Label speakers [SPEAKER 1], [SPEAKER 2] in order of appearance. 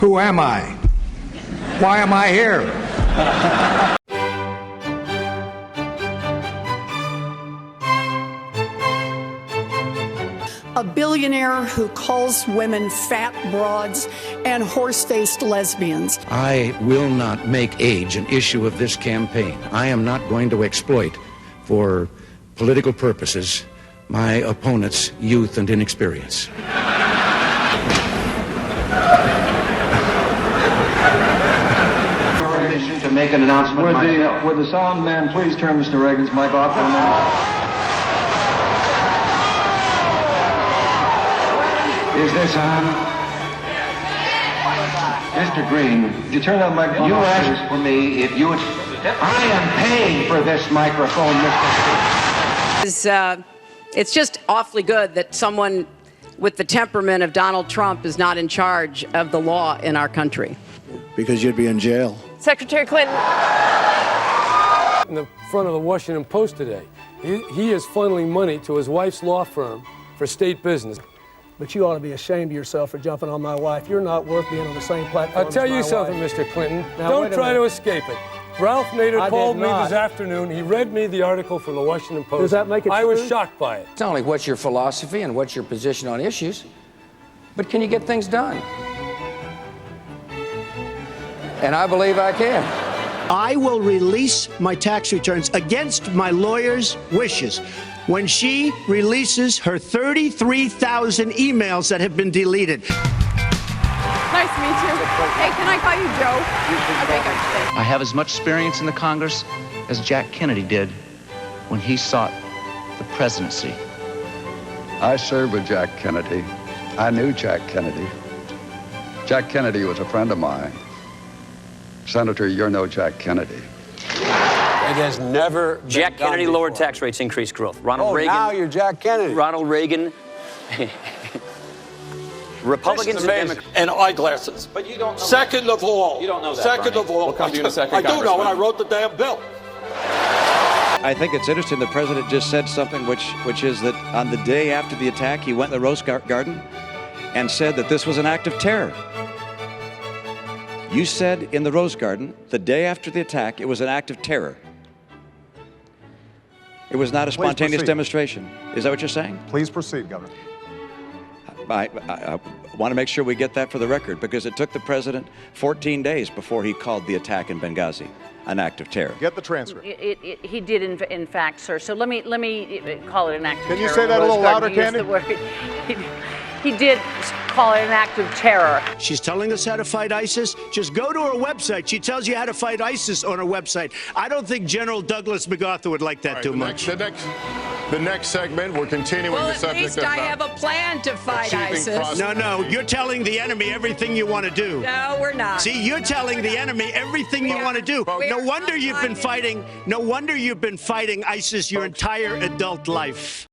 [SPEAKER 1] Who am I? Why am I here?
[SPEAKER 2] A billionaire who calls women fat broads and horse-faced lesbians.
[SPEAKER 3] I will not make age an issue of this campaign. I am not going to exploit, for political purposes, my opponent's youth and inexperience. Permission to make an announcement myself.
[SPEAKER 4] Would the sound man please turn Mr. Reagan's mic off for a minute?
[SPEAKER 3] Is this on? Mr. Green,
[SPEAKER 4] Would you turn that microphone
[SPEAKER 3] you
[SPEAKER 4] off,
[SPEAKER 3] asked for me if you would... I am paying for this microphone, Mr. Green.
[SPEAKER 5] It's just awfully good that someone with the temperament of Donald Trump is not in charge of the law in our country.
[SPEAKER 6] Because you'd be in jail.
[SPEAKER 7] Secretary Clinton.
[SPEAKER 8] In the front of the Washington Post today, he is funneling money to his wife's law firm for state business.
[SPEAKER 9] But you ought to be ashamed of yourself for jumping on my wife. You're not worth being on the same platform.
[SPEAKER 8] I'll tell
[SPEAKER 9] as my
[SPEAKER 8] you something,
[SPEAKER 9] wife.
[SPEAKER 8] Mr. Clinton.
[SPEAKER 9] Now,
[SPEAKER 8] Don't try to escape it. Ralph Nader called me this afternoon. He read me the article from the Washington Post.
[SPEAKER 9] Does that make it
[SPEAKER 8] I
[SPEAKER 9] true?
[SPEAKER 8] was shocked by it.
[SPEAKER 10] It's not only what's your philosophy and what's your position on issues, but can you get things done? And I believe I can.
[SPEAKER 6] I will release my tax returns against my lawyer's wishes when she releases her 33,000 emails that have been deleted.
[SPEAKER 7] Nice to meet you. Hey, can I call you Joe? Okay, good.
[SPEAKER 11] I have as much experience in the Congress as Jack Kennedy did when he sought the presidency.
[SPEAKER 12] I served with Jack Kennedy. I knew Jack Kennedy. Jack Kennedy was a friend of mine. Senator, you're no Jack Kennedy.
[SPEAKER 13] It has never been
[SPEAKER 14] Jack Kennedy
[SPEAKER 13] done
[SPEAKER 14] lowered
[SPEAKER 13] before.
[SPEAKER 14] tax rates, increased growth. Ronald Reagan.
[SPEAKER 13] Now you're Jack Kennedy.
[SPEAKER 14] Ronald Reagan. Republicans and Democrats.
[SPEAKER 15] And eyeglasses.
[SPEAKER 14] But you don't know
[SPEAKER 15] Second
[SPEAKER 14] that.
[SPEAKER 15] of all.
[SPEAKER 14] You don't know that,
[SPEAKER 15] Second
[SPEAKER 14] Brian.
[SPEAKER 15] of all.
[SPEAKER 14] We'll come to you in a second,
[SPEAKER 15] I do know, and
[SPEAKER 14] Congressman.
[SPEAKER 15] I wrote the damn bill.
[SPEAKER 16] I think it's interesting the president just said something which is that on the day after the attack, he went in the Rose Garden and said that this was an act of terror. You said in the Rose Garden, the day after the attack, it was an act of terror. It was not a spontaneous demonstration. Is that what you're saying?
[SPEAKER 17] Please proceed, Governor.
[SPEAKER 16] I want to make sure we get that for the record, because it took the president 14 days before he called the attack in Benghazi an act of terror.
[SPEAKER 17] Get the transcript.
[SPEAKER 5] He did, in fact, sir. So let me call it an act of terror.
[SPEAKER 17] Can you say that a little louder, Candy?
[SPEAKER 5] He did call it an act of terror.
[SPEAKER 6] She's telling us how to fight ISIS. Just go to her website. She tells you how to fight ISIS on her website. I don't think General Douglas MacArthur would like that too much.
[SPEAKER 17] The next segment, we're continuing the subject of...
[SPEAKER 5] I have a plan to fight ISIS.
[SPEAKER 6] No, you're telling the enemy everything you want to do.
[SPEAKER 5] No, we're not.
[SPEAKER 6] See, you're telling the enemy everything you want to do. No wonder you've been fighting ISIS your entire adult life.